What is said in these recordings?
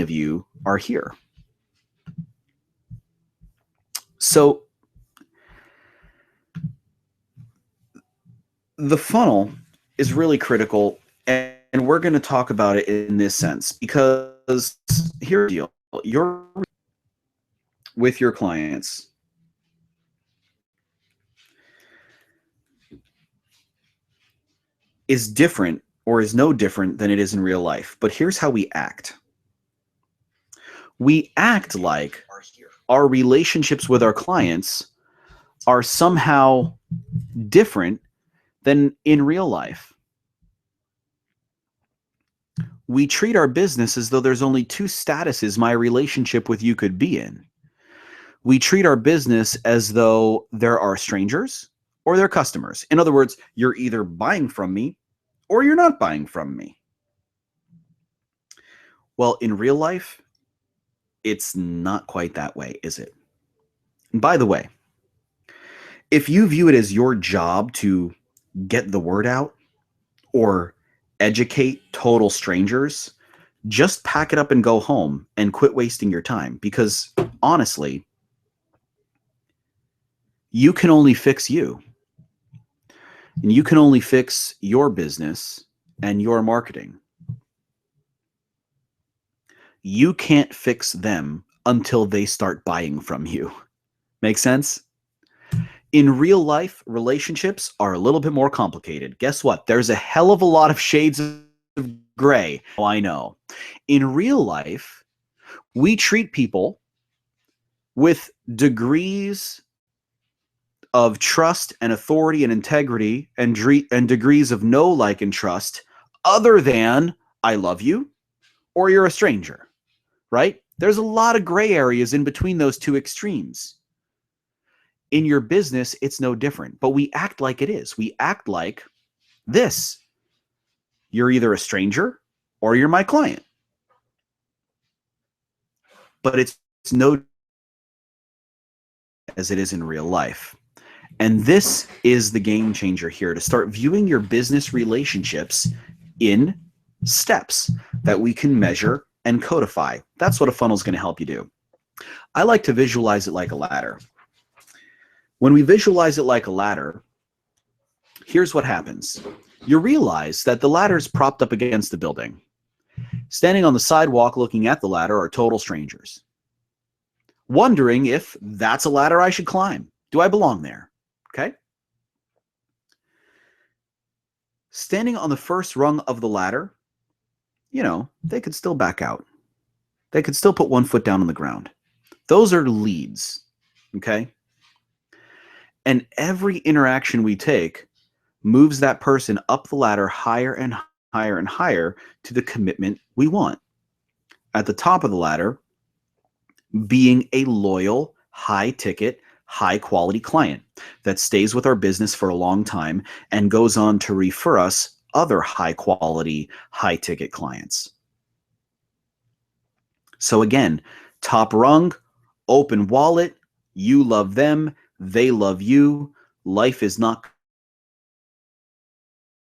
of you are here. So the funnel is really critical, and we're going to talk about it in this sense because here's the deal. You're with your clients. Is different or is no different than it is in real life. But here's how we act. We act like our relationships with our clients are somehow different than in real life. We treat our business as though there's only two statuses my relationship with you could be in. We treat our business as though there are strangers or they're customers. In other words, you're either buying from me or you're not buying from me. Well, in real life, it's not quite that way, is it? And by the way, if you view it as your job to get the word out or educate total strangers, just pack it up and go home and quit wasting your time. Because honestly, you can only fix you. And you can only fix your business and your marketing. You can't fix them until they start buying from you. Make sense? In real life, relationships are a little bit more complicated. Guess what? There's a hell of a lot of shades of gray. Oh, I know. In real life, we treat people with degrees of trust and authority and integrity and degrees of no like and trust other than I love you or you're a stranger, right? There's a lot of gray areas in between those two extremes. In your business, it's no different, but we act like it is. We act like this. You're either a stranger or you're my client. But it's no as it is in real life. And this is the game changer here, to start viewing your business relationships in steps that we can measure and codify. That's what a funnel is going to help you do. I like to visualize it like a ladder. When we visualize it like a ladder, here's what happens. You realize that the ladder is propped up against the building. Standing on the sidewalk looking at the ladder are total strangers, wondering if that's a ladder I should climb. Do I belong there? Okay. Standing on the first rung of the ladder, you know, they could still back out. They could still put one foot down on the ground. Those are leads. Okay. And every interaction we take moves that person up the ladder higher and higher and higher to the commitment we want. At the top of the ladder, being a loyal, high ticket, high quality client that stays with our business for a long time and goes on to refer us other high quality, high ticket clients. So again, top rung, open wallet, you love them, they love you. Life is not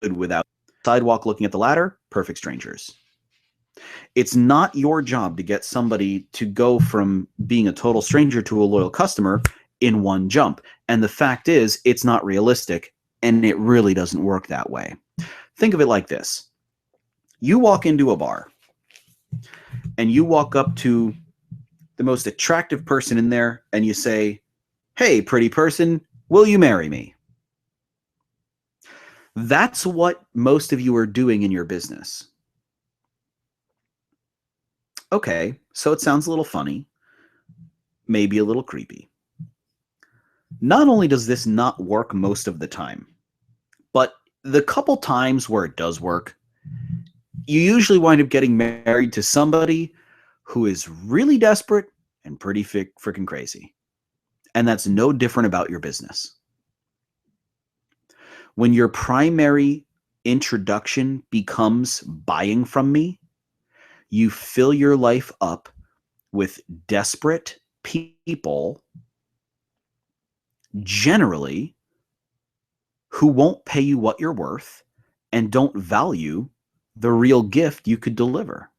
good without sidewalk looking at the ladder, perfect strangers. It's not your job to get somebody to go from being a total stranger to a loyal customer in one jump. And the fact is, it's not realistic, and it really doesn't work that way. Think of it like this. You walk into a bar, and you walk up to the most attractive person in there, and you say, "Hey, pretty person, will you marry me?" That's what most of you are doing in your business. Okay, so it sounds a little funny, maybe a little creepy. Not only does this not work most of the time, but the couple times where it does work, you usually wind up getting married to somebody who is really desperate and pretty freaking crazy. And that's no different about your business. When your primary introduction becomes buying from me, you fill your life up with desperate people, generally, who won't pay you what you're worth and don't value the real gift you could deliver.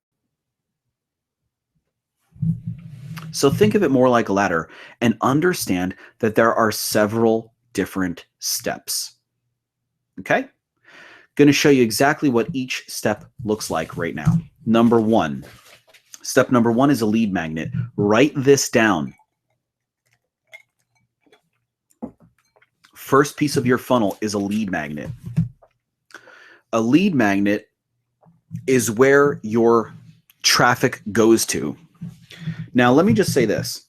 So think of it more like a ladder and understand that there are several different steps. Okay? Going to show you exactly what each step looks like right now. Step number one is a lead magnet. Write this down. First piece of your funnel is a lead magnet. A lead magnet is where your traffic goes to. Now, let me just say this.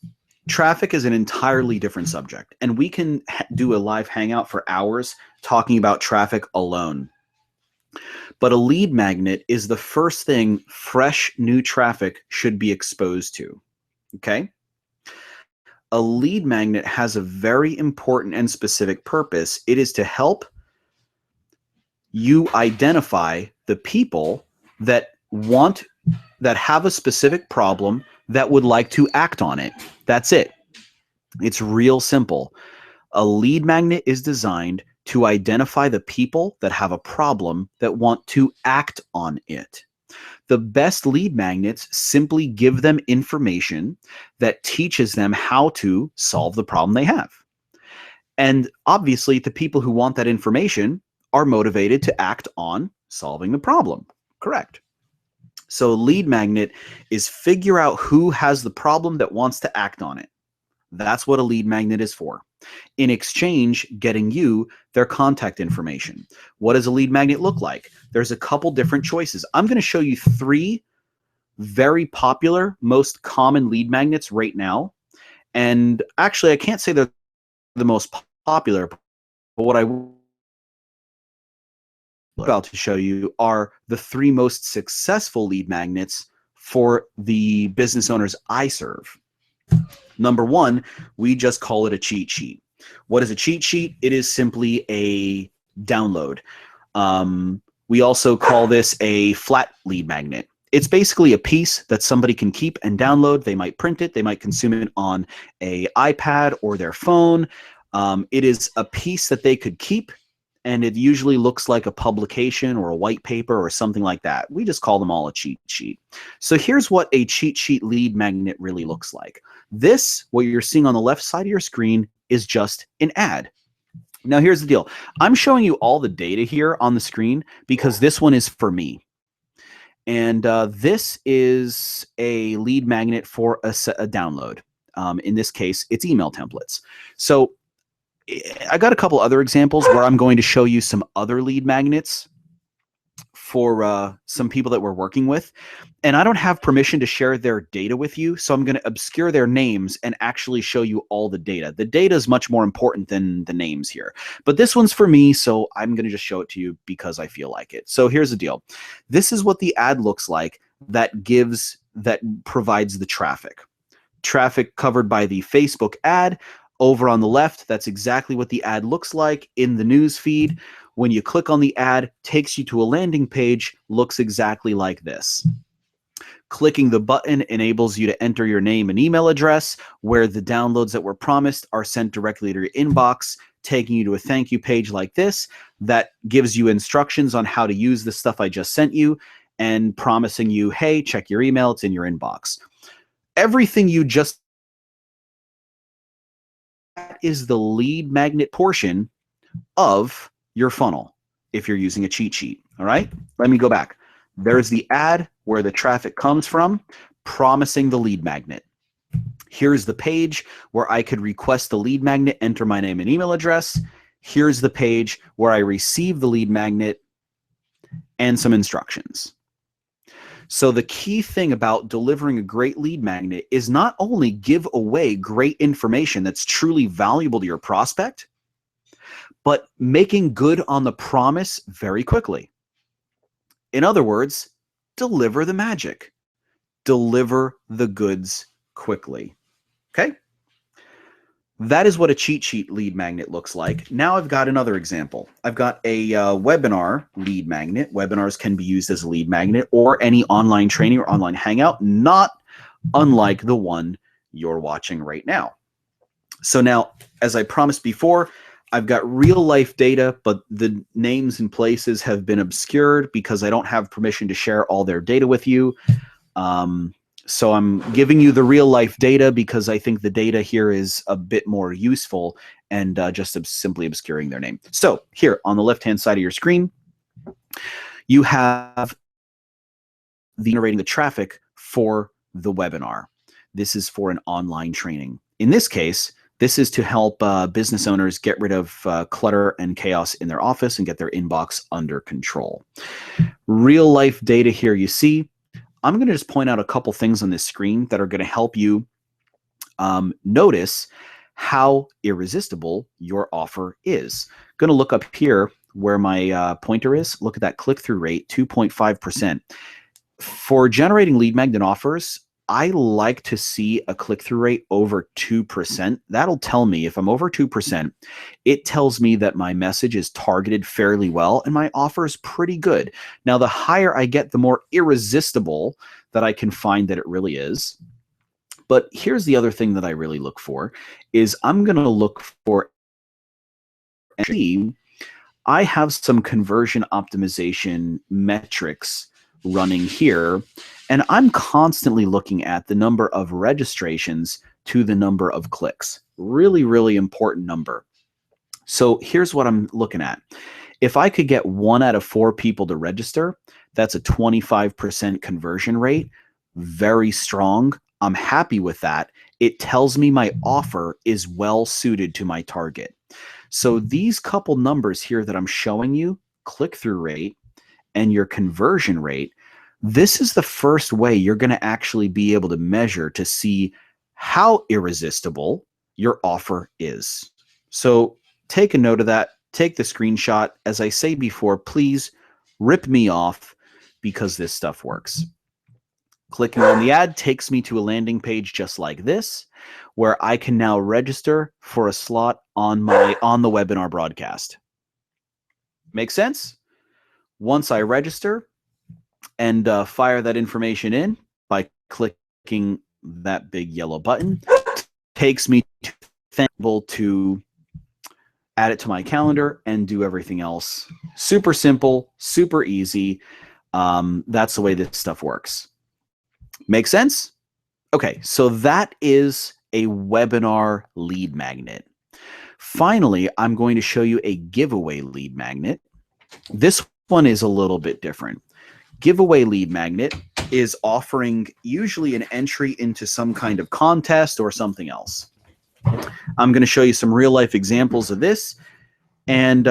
Traffic is an entirely different subject, and we can do a live hangout for hours talking about traffic alone. But a lead magnet is the first thing fresh, new traffic should be exposed to, okay? A lead magnet has a very important and specific purpose. It is to help you identify the people that have a specific problem that would like to act on it. That's it. It's real simple. A lead magnet is designed to identify the people that have a problem that want to act on it. The best lead magnets simply give them information that teaches them how to solve the problem they have. And obviously, the people who want that information are motivated to act on solving the problem. Correct. So a lead magnet is figure out who has the problem that wants to act on it. That's what a lead magnet is for. In exchange, getting you their contact information. What does a lead magnet look like? There's a couple different choices. I'm going to show you 3 very popular, most common lead magnets right now. And actually, I can't say they're the most popular, but what I'm about to show you are the 3 most successful lead magnets for the business owners I serve. Number 1, we just call it a cheat sheet. What is a cheat sheet? It is simply a download. We also call this a flat lead magnet. It's basically a piece that somebody can keep and download. They might print it. They might consume it on an iPad or their phone. It is a piece that they could keep, and it usually looks like a publication or a white paper or something like that. We just call them all a cheat sheet. So here's what a cheat sheet lead magnet really looks like. This, what you're seeing on the left side of your screen, is just an ad. Now here's the deal. I'm showing you all the data here on the screen because this one is for me. And this is a lead magnet for a download. In this case, it's email templates. So I got a couple other examples where I'm going to show you some other lead magnets for some people that we're working with. And I don't have permission to share their data with you, so I'm going to obscure their names and actually show you all the data. The data is much more important than the names here. But this one's for me, so I'm going to just show it to you because I feel like it. So here's the deal. This is what the ad looks like that provides the traffic. Traffic covered by the Facebook ad. Over on the left, that's exactly what the ad looks like in the news feed. When you click on the ad, takes you to a landing page, looks exactly like this. Clicking the button enables you to enter your name and email address, where the downloads that were promised are sent directly to your inbox, taking you to a thank you page like this that gives you instructions on how to use the stuff I just sent you and promising you, hey, check your email, it's in your inbox. Everything you just is the lead magnet portion of your funnel if you're using a cheat sheet. All right, let me go back. There's the ad where the traffic comes from, promising the lead magnet. Here's the page where I could request the lead magnet, enter my name and email address. Here's the page where I receive the lead magnet and some instructions. So the key thing about delivering a great lead magnet is not only give away great information that's truly valuable to your prospect, but making good on the promise very quickly. In other words, deliver the magic. Deliver the goods quickly. Okay? That is what a cheat sheet lead magnet looks like. Now I've got another example. I've got a webinar lead magnet. Webinars can be used as a lead magnet or any online training or online hangout, not unlike the one you're watching right now. So now, as I promised before, I've got real life data, but the names and places have been obscured because I don't have permission to share all their data with you. So I'm giving you the real life data because I think the data here is a bit more useful and just simply obscuring their name. So here on the left-hand side of your screen, you have generating the traffic for the webinar. This is for an online training. In this case, this is to help business owners get rid of clutter and chaos in their office and get their inbox under control. Real life data here you see. I'm going to just point out a couple things on this screen that are going to help you notice how irresistible your offer is. I'm going to look up here where my pointer is. Look at that click-through rate, 2.5%. For generating lead magnet offers, I like to see a click-through rate over 2%. That'll tell me if I'm over 2%, it tells me that my message is targeted fairly well and my offer is pretty good. Now, the higher I get, the more irresistible that I can find that it really is. But here's the other thing that I really look for is I'm going to look for, I have some conversion optimization metrics running here, and I'm constantly looking at the number of registrations to the number of clicks. Really, really important number. So here's what I'm looking at. If I could get 1 out of 4 people to register, that's a 25% conversion rate. Very strong. I'm happy with that. It tells me my offer is well suited to my target. So these couple numbers here that I'm showing you, click-through rate and your conversion rate, this is the first way you're going to actually be able to measure to see how irresistible your offer is. So take a note of that. Take the screenshot. As I say before, please rip me off because this stuff works. Clicking on the ad takes me to a landing page just like this, where I can now register for a slot on the webinar broadcast. Make sense? Once I register and fire that information in by clicking that big yellow button, takes me to add it to my calendar and do everything else. Super simple, super easy. That's the way this stuff works. Make sense? Okay, so that is a webinar lead magnet. Finally, I'm going to show you a giveaway lead magnet. This one is a little bit different. Giveaway lead magnet is offering usually an entry into some kind of contest or something else. I'm going to show you some real life examples of this. And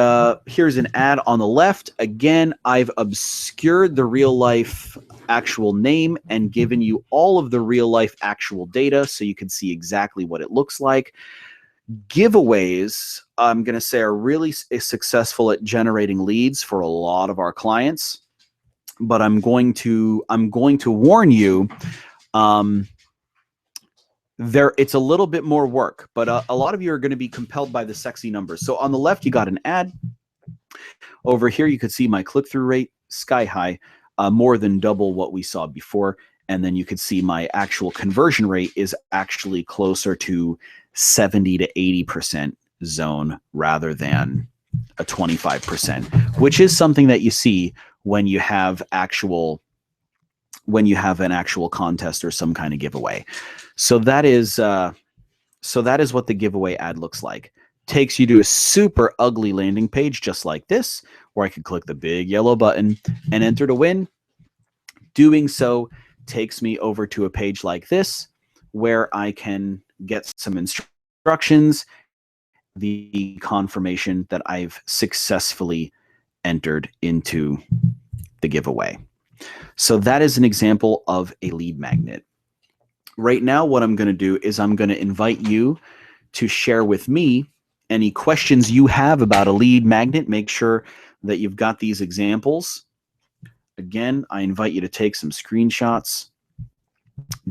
here's an ad on the left. Again, I've obscured the real life actual name and given you all of the real life actual data so you can see exactly what it looks like. Giveaways, I'm going to say, are really successful at generating leads for a lot of our clients. But I'm going to warn you, it's a little bit more work, but a lot of you are going to be compelled by the sexy numbers. So on the left, you got an ad. Over here, you could see my click-through rate, sky high, more than double what we saw before. And then you could see my actual conversion rate is actually closer to 70 to 80% zone rather than a 25%, which is something that you see when you have an actual contest or some kind of giveaway. So that is what the giveaway ad looks like. Takes you to a super ugly landing page just like this, where I can click the big yellow button and enter to win. Doing so takes me over to a page like this, where I can get some instructions, the confirmation that I've successfully entered into the giveaway. So that is an example of a lead magnet. Right now, what I'm going to do is I'm going to invite you to share with me any questions you have about a lead magnet. Make sure that you've got these examples. Again, I invite you to take some screenshots,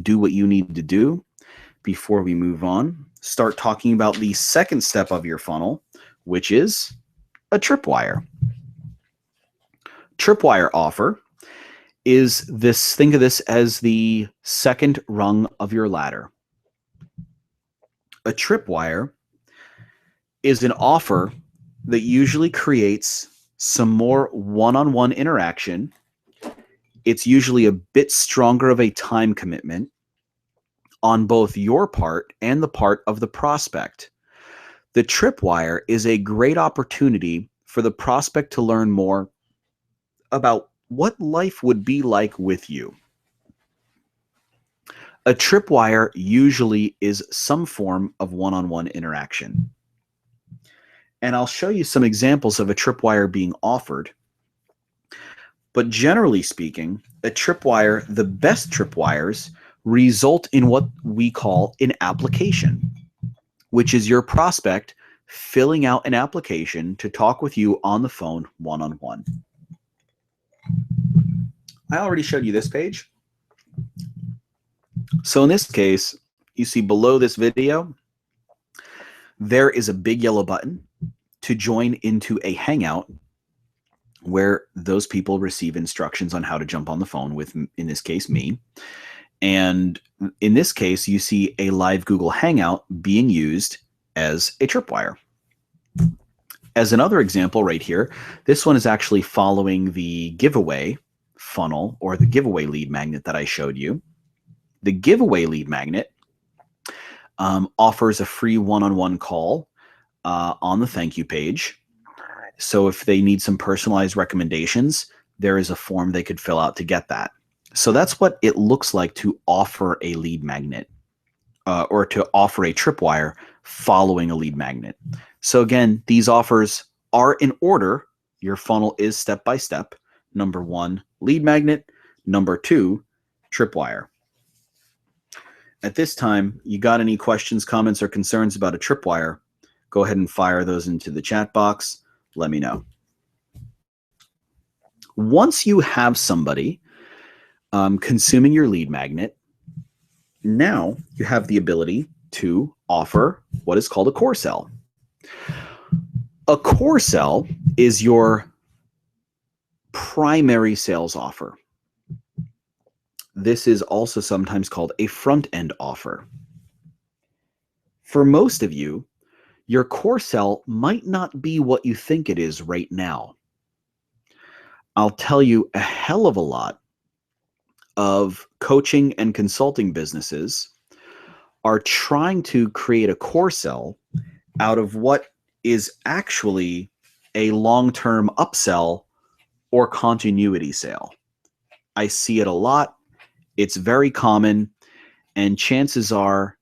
do what you need to do before we move on. Start talking about the second step of your funnel, which is a tripwire. Tripwire offer is this, think of this as the second rung of your ladder. A tripwire is an offer that usually creates some more one-on-one interaction. It's usually a bit stronger of a time commitment. on both your part and the part of the prospect. The tripwire is a great opportunity for the prospect to learn more about what life would be like with you. A tripwire usually is some form of one-on-one interaction. And I'll show you some examples of a tripwire being offered. But generally speaking, a tripwire, the best tripwires, result in what we call an application, which is your prospect filling out an application to talk with you on the phone one-on-one. I already showed you this page. So in this case, you see below this video, there is a big yellow button to join into a Hangout where those people receive instructions on how to jump on the phone with, in this case, me. And in this case, you see a live Google Hangout being used as a tripwire. As another example right here, this one is actually following the giveaway funnel or the giveaway lead magnet that I showed you. The giveaway lead magnet offers a free one-on-one call on the thank you page. So if they need some personalized recommendations, there is a form they could fill out to get that. So that's what it looks like to offer a lead magnet or to offer a tripwire following a lead magnet. So again, these offers are in order. Your funnel is step by step. Number 1, lead magnet. Number 2, tripwire. At this time, you got any questions, comments, or concerns about a tripwire? Go ahead and fire those into the chat box. Let me know. Once you have somebody consuming your lead magnet, now you have the ability to offer what is called a core sell. A core sell is your primary sales offer. This is also sometimes called a front-end offer. For most of you, your core sell might not be what you think it is right now. I'll tell you, a hell of a lot of coaching and consulting businesses are trying to create a core sell out of what is actually a long-term upsell or continuity sale. I see it a lot. It's very common, and chances are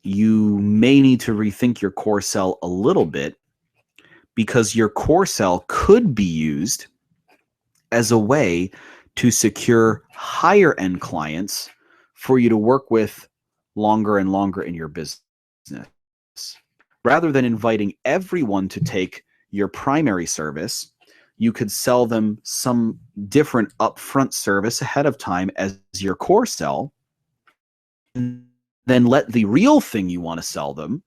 you may need to rethink your core sell a little bit, because your core sell could be used as a way to secure higher end clients for you to work with longer and longer in your business. Rather than inviting everyone to take your primary service, you could sell them some different upfront service ahead of time as your core sell, and then let the real thing you want to sell them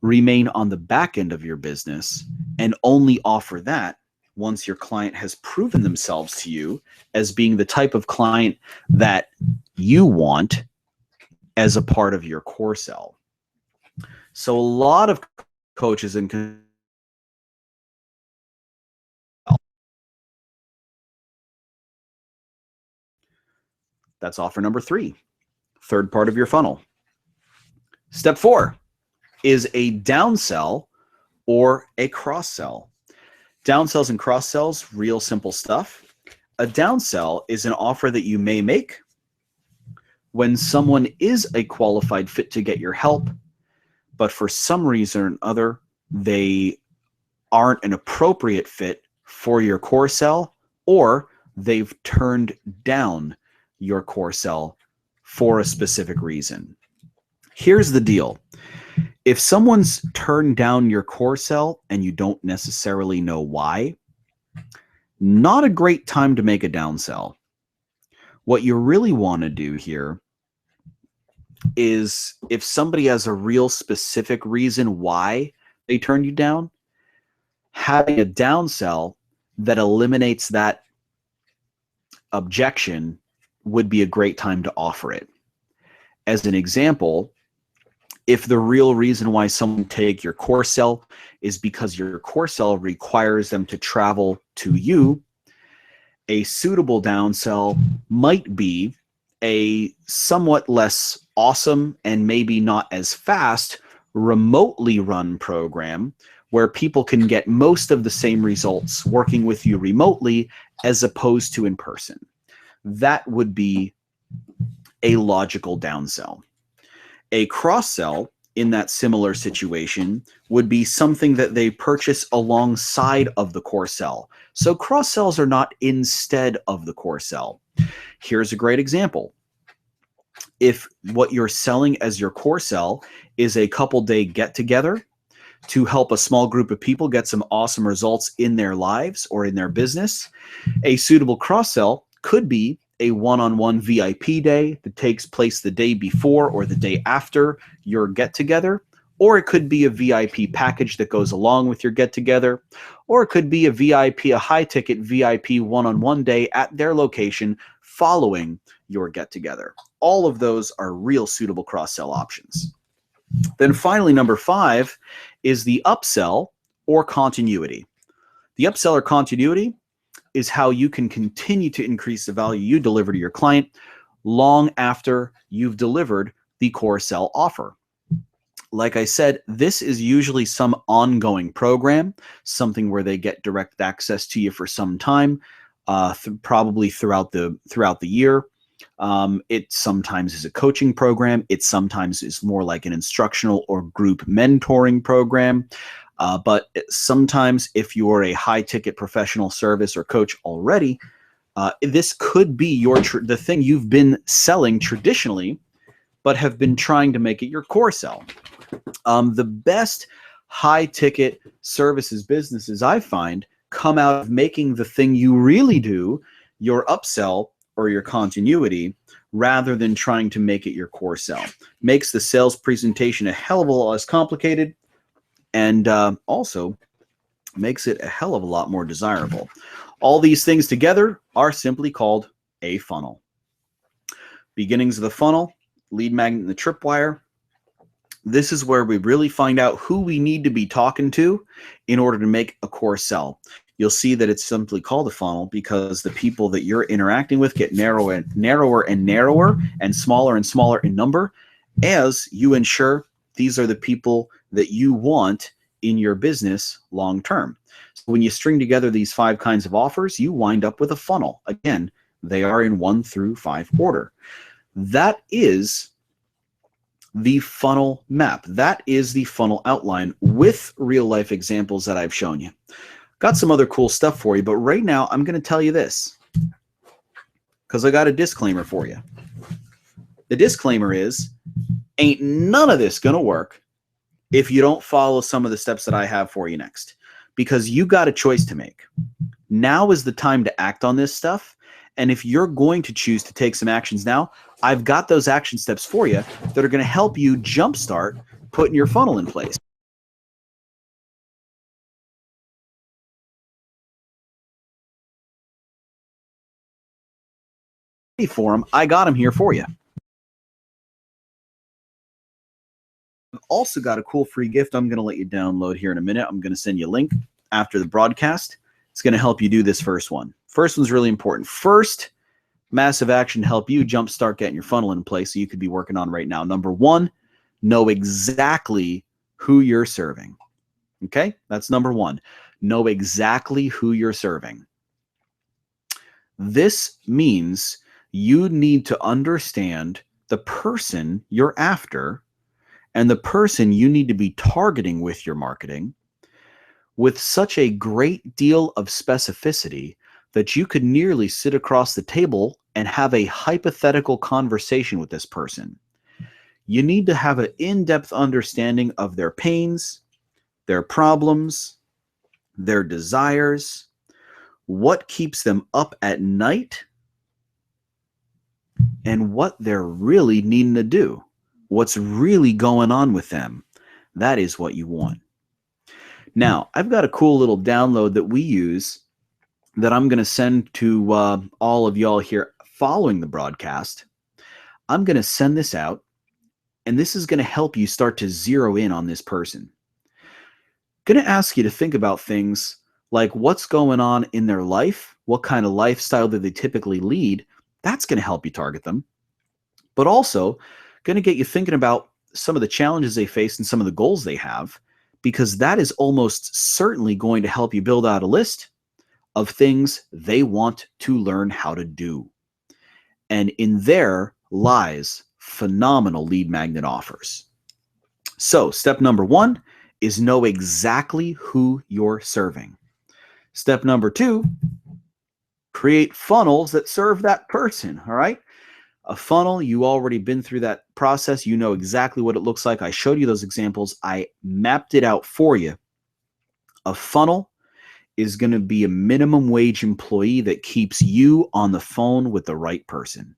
remain on the back end of your business and only offer that once your client has proven themselves to you as being the type of client that you want as a part of your core sell. So a lot of coaches and that's offer number 3, third part of your funnel. Step 4 is a downsell or a cross sell. Downsells and cross sells, real simple stuff. A downsell is an offer that you may make when someone is a qualified fit to get your help, but for some reason or other, they aren't an appropriate fit for your core sell, or they've turned down your core sell for a specific reason. Here's the deal. If someone's turned down your core sell and you don't necessarily know why, not a great time to make a downsell. What you really want to do here is, if somebody has a real specific reason why they turned you down, having a downsell that eliminates that objection would be a great time to offer it. As an example, if the real reason why someone take your core sell is because your core sell requires them to travel to you, a suitable downsell might be a somewhat less awesome and maybe not as fast remotely run program where people can get most of the same results working with you remotely as opposed to in person. That would be a logical downsell. A cross-sell in that similar situation would be something that they purchase alongside of the core sell. So cross-sells are not instead of the core sell. Here's a great example. If what you're selling as your core sell is a couple-day get-together to help a small group of people get some awesome results in their lives or in their business, a suitable cross-sell could be a one-on-one VIP day that takes place the day before or the day after your get-together, or it could be a VIP package that goes along with your get-together, or it could be a high-ticket VIP one-on-one day at their location following your get-together. All of those are real suitable cross-sell options. Then finally, number 5 is the upsell or continuity. The upsell or continuity is how you can continue to increase the value you deliver to your client long after you've delivered the core sell offer. Like I said, this is usually some ongoing program, something where they get direct access to you for some time, probably throughout the year. It sometimes is a coaching program. It sometimes is more like an instructional or group mentoring program. But sometimes if you're a high-ticket professional service or coach already, this could be the thing you've been selling traditionally, but have been trying to make it your core sell. The best high-ticket services businesses I find come out of making the thing you really do your upsell or your continuity rather than trying to make it your core sell. Makes the sales presentation a hell of a lot less complicated, and also makes it a hell of a lot more desirable. All these things together are simply called a funnel. Beginnings of the funnel, lead magnet and the tripwire. This is where we really find out who we need to be talking to in order to make a core sell. You'll see that it's simply called a funnel because the people that you're interacting with get narrower and narrower and smaller in number as you ensure these are the people that you want in your business long term. So when you string together these 5 kinds of offers, you wind up with a funnel. Again, they are in 1 through 5 order. That is the funnel map. That is the funnel outline with real life examples that I've shown you. Got some other cool stuff for you, but right now I'm going to tell you this because I got a disclaimer for you. The disclaimer is, ain't none of this going to work if you don't follow some of the steps that I have for you next, because you got a choice to make. Now is the time to act on this stuff. And if you're going to choose to take some actions now, I've got those action steps for you that are going to help you jumpstart putting your funnel in place. For them, I got them here for you. I've also got a cool free gift I'm going to let you download here in a minute. I'm going to send you a link after the broadcast. It's going to help you do this first one. First one's really important. First massive action to help you jumpstart getting your funnel in place so you could be working on right now. Number 1, know exactly who you're serving. Okay? That's number 1. Know exactly who you're serving. This means you need to understand the person you're after and the person you need to be targeting with your marketing with such a great deal of specificity that you could nearly sit across the table and have a hypothetical conversation with this person. You need to have an in-depth understanding of their pains, their problems, their desires, what keeps them up at night, and what they're really needing to do. What's really going on with them. That is what you want. Now, I've got a cool little download that we use that I'm going to send to all of y'all here following the broadcast. I'm going to send this out, and this is going to help you start to zero in on this person. Going to ask you to think about things like what's going on in their life, what kind of lifestyle do they typically lead. That's going to help you target them. but also going to get you thinking about some of the challenges they face and some of the goals they have, because that is almost certainly going to help you build out a list of things they want to learn how to do. And in there lies phenomenal lead magnet offers. So step number 1 is know exactly who you're serving. Step number 2, create funnels that serve that person, all right? A funnel, you already been through that process. You know exactly what it looks like. I showed you those examples. I mapped it out for you. A funnel is going to be a minimum wage employee that keeps you on the phone with the right person.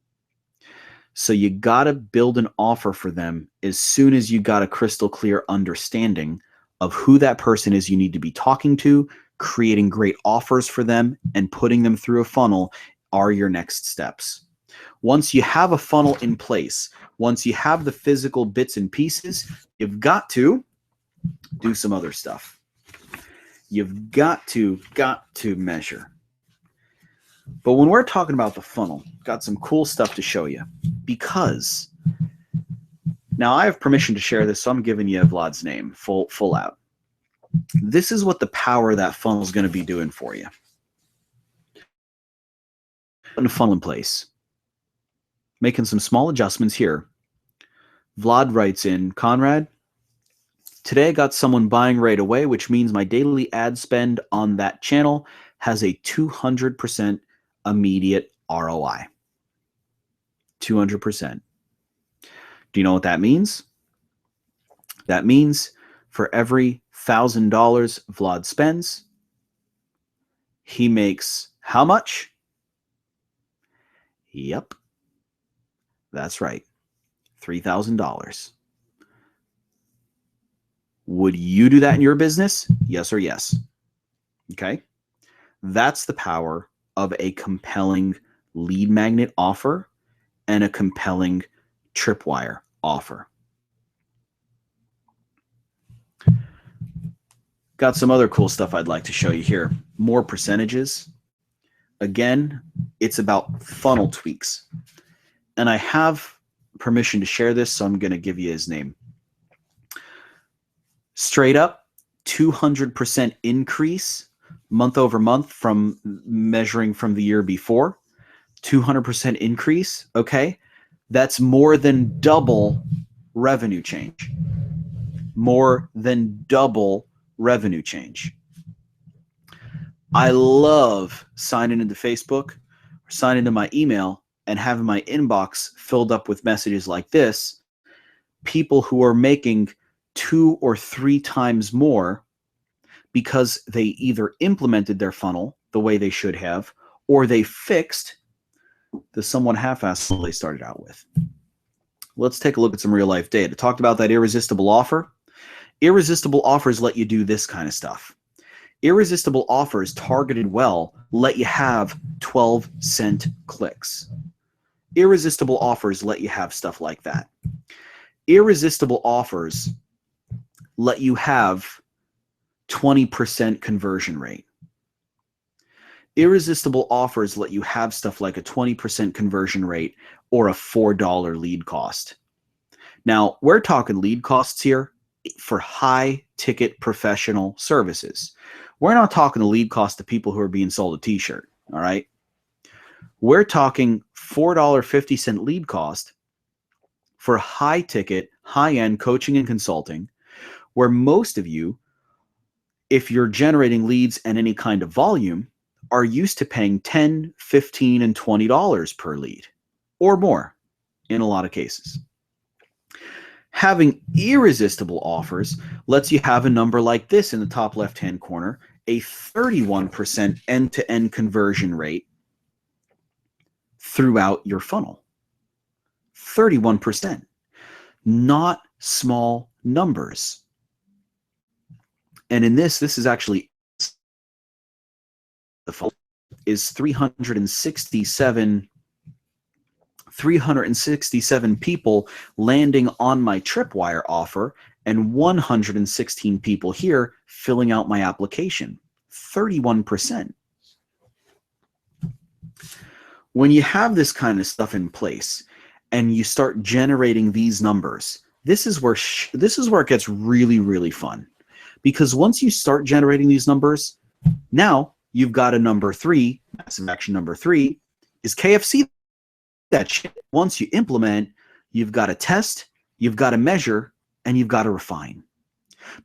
So you got to build an offer for them as soon as you got a crystal clear understanding of who that person is you need to be talking to. Creating great offers for them and putting them through a funnel are your next steps. Once you have a funnel in place, once you have the physical bits and pieces, you've got to do some other stuff. You've got to measure. But when we're talking about the funnel, got some cool stuff to show you, because now I have permission to share this, so I'm giving you Vlad's name full out. This is what the power of that funnel is going to be doing for you. Putting a funnel in place. Making some small adjustments here. Vlad writes in, Conrad, today I got someone buying right away, which means my daily ad spend on that channel has a 200% immediate ROI. 200%. Do you know what that means? That means for every $1,000 Vlad spends, he makes how much? Yep. That's right. $3,000. Would you do that in your business? Yes or yes? Okay. That's the power of a compelling lead magnet offer and a compelling tripwire offer. Got some other cool stuff I'd like to show you here. More percentages. Again, it's about funnel tweaks. And I have permission to share this, so I'm going to give you his name. Straight up, 200% increase month over month from measuring from the year before. 200% increase, okay? That's more than double revenue change. More than double revenue change. I love signing into Facebook or signing into my email and having my inbox filled up with messages like this. People who are making 2 or 3 times more because they either implemented their funnel the way they should have, or they fixed the somewhat half-assed funnel they started out with. Let's take a look at some real life data. Talked about that irresistible offer. Irresistible offers let you do this kind of stuff. Irresistible offers targeted well let you have 12-cent clicks. Irresistible offers let you have stuff like that. Irresistible offers let you have 20% conversion rate. Irresistible offers let you have stuff like a 20% conversion rate or a $4 lead cost. Now, we're talking lead costs here for high ticket professional services. We're not talking the lead cost to people who are being sold a t-shirt, all right? We're talking $4.50 lead cost for high ticket, high-end coaching and consulting, where most of you, if you're generating leads and any kind of volume, are used to paying $10, $15, and $20 per lead or more in a lot of cases. Having irresistible offers lets you have a number like this in the top left-hand corner, a 31% end-to-end conversion rate throughout your funnel. 31%. Not small numbers. And in this is actually the funnel is 367 people landing on my tripwire offer and 116 people here filling out my application. 31%. When you have this kind of stuff in place and you start generating these numbers, this is where it gets really, really fun. Because once you start generating these numbers, now you've got a number 3, massive action number 3 is KFC that shit. Once you implement, you've got to test, you've got to measure, and you've got to refine.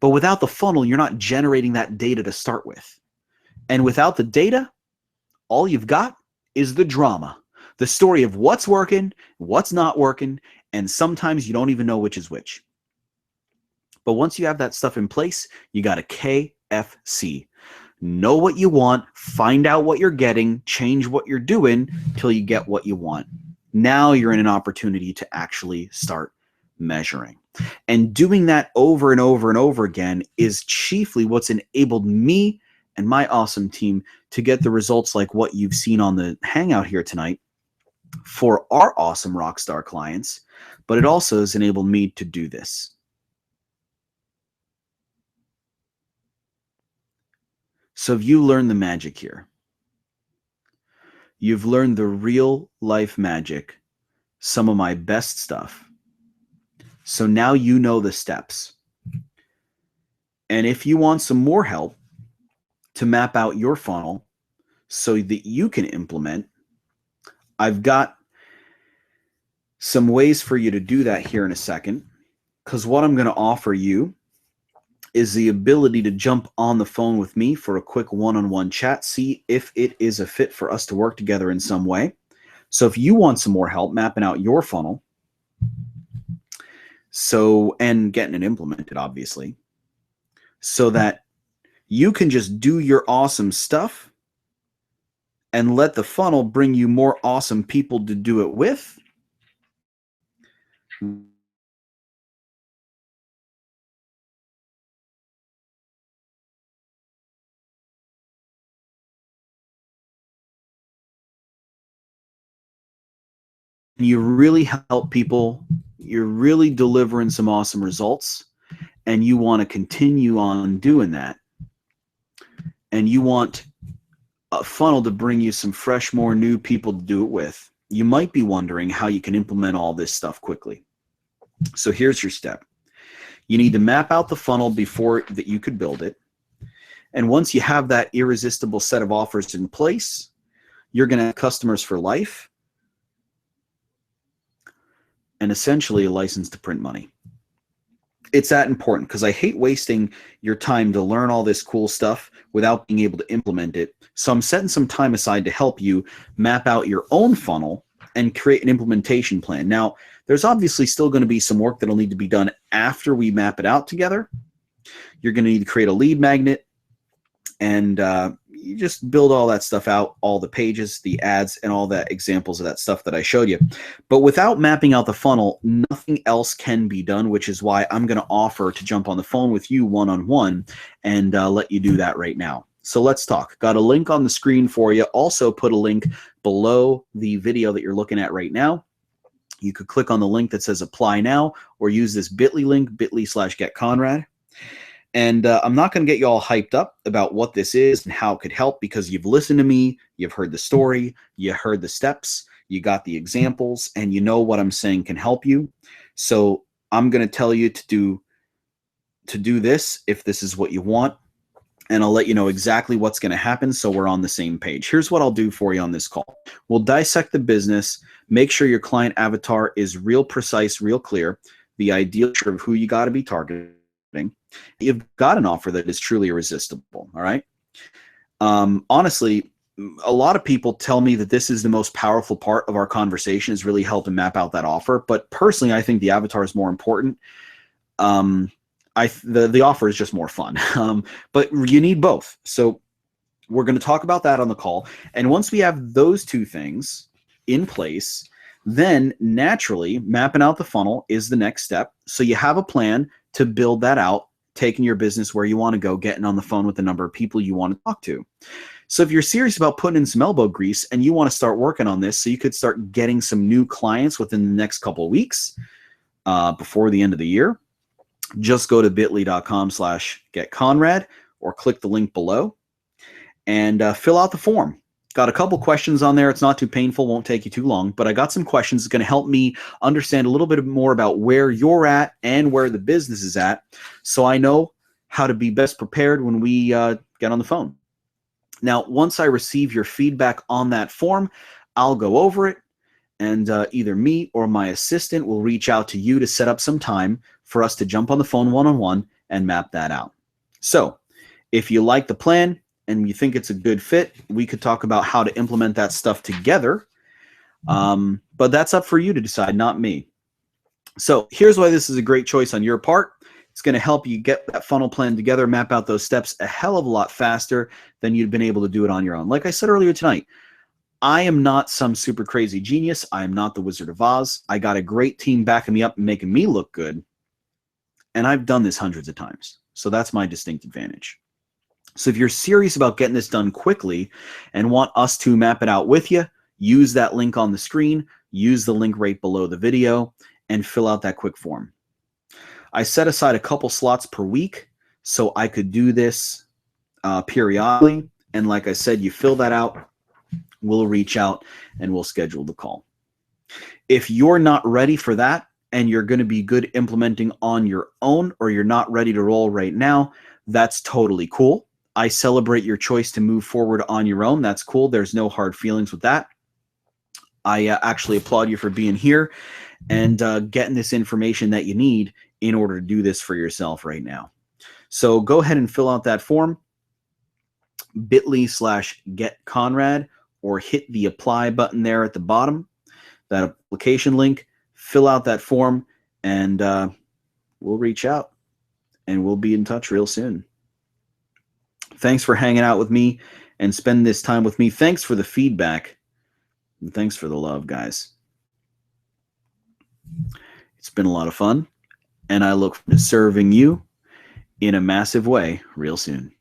But without the funnel, you're not generating that data to start with. And without the data, all you've got is the drama, the story of what's working, what's not working, and sometimes you don't even know which is which. But once you have that stuff in place, you got a KFC. Know what you want, find out what you're getting, change what you're doing till you get what you want. Now you're in an opportunity to actually start measuring. And doing that over and over and over again is chiefly what's enabled me and my awesome team to get the results like what you've seen on the Hangout here tonight for our awesome rockstar clients. But it also has enabled me to do this. So have you learned the magic here? You've learned the real life magic, some of my best stuff. So now you know the steps. And if you want some more help to map out your funnel so that you can implement, I've got some ways for you to do that here in a second. Because what I'm going to offer you is the ability to jump on the phone with me for a quick one-on-one chat, see if it is a fit for us to work together in some way. So if you want some more help mapping out your funnel, and getting it implemented, obviously, so that you can just do your awesome stuff and let the funnel bring you more awesome people to do it with, you really help people, you're really delivering some awesome results, and you want to continue on doing that, and you want a funnel to bring you some fresh, more new people to do it with, you might be wondering how you can implement all this stuff quickly. So here's your step. You need to map out the funnel before that you could build it. And once you have that irresistible set of offers in place, you're going to have customers for life and essentially a license to print money. It's that important because I hate wasting your time to learn all this cool stuff without being able to implement it. So I'm setting some time aside to help you map out your own funnel and create an implementation plan. Now, there's obviously still going to be some work that'll need to be done after we map it out together. You're going to need to create a lead magnet, and you just build all that stuff out, all the pages, the ads, and all the examples of that stuff that I showed you. But without mapping out the funnel, nothing else can be done, which is why I'm going to offer to jump on the phone with you one-on-one and let you do that right now. So let's talk. Got a link on the screen for you. Also put a link below the video that you're looking at right now. You could click on the link that says apply now, or use this bit.ly link, bit.ly/getconrad. And I'm not going to get you all hyped up about what this is and how it could help, because you've listened to me, you've heard the story, you heard the steps, you got the examples, and you know what I'm saying can help you. So I'm going to tell you to do this if this is what you want, and I'll let you know exactly what's going to happen so we're on the same page. Here's what I'll do for you on this call. We'll dissect the business, make sure your client avatar is real precise, real clear, the ideal picture of who you got to be targeting. You've got an offer that is truly irresistible, all right? Honestly, a lot of people tell me that this is the most powerful part of our conversation, is really helping map out that offer. But personally, I think the avatar is more important. The offer is just more fun, but you need both. So we're going to talk about that on the call. And once we have those two things in place, then naturally mapping out the funnel is the next step. So you have a plan to build that out, taking your business where you want to go, getting on the phone with the number of people you want to talk to. So if you're serious about putting in some elbow grease and you want to start working on this so you could start getting some new clients within the next couple of weeks before the end of the year, just go to bit.ly.com/getconrad or click the link below and fill out the form. Got a couple questions on there. It's not too painful, won't take you too long, but I got some questions that's going to help me understand a little bit more about where you're at and where the business is at, so I know how to be best prepared when we get on the phone. Now, once I receive your feedback on that form, I'll go over it, and either me or my assistant will reach out to you to set up some time for us to jump on the phone one-on-one and map that out. So if you like the plan and you think it's a good fit, we could talk about how to implement that stuff together. But that's up for you to decide, not me. So here's why this is a great choice on your part. It's going to help you get that funnel plan together, map out those steps a hell of a lot faster than you'd been able to do it on your own. Like I said earlier tonight, I am not some super crazy genius. I am not the Wizard of Oz. I got a great team backing me up and making me look good. And I've done this hundreds of times. So that's my distinct advantage. So if you're serious about getting this done quickly and want us to map it out with you, use that link on the screen, use the link right below the video, and fill out that quick form. I set aside a couple slots per week so I could do this periodically. And like I said, you fill that out, we'll reach out and we'll schedule the call. If you're not ready for that and you're going to be good implementing on your own, or you're not ready to roll right now, that's totally cool. I celebrate your choice to move forward on your own. That's cool. There's no hard feelings with that. I actually applaud you for being here and getting this information that you need in order to do this for yourself right now. So go ahead and fill out that form, bit.ly/getconrad, or hit the apply button there at the bottom, that application link, fill out that form, and we'll reach out and we'll be in touch real soon. Thanks for hanging out with me and spending this time with me. Thanks for the feedback, and thanks for the love, guys. It's been a lot of fun, and I look forward to serving you in a massive way real soon.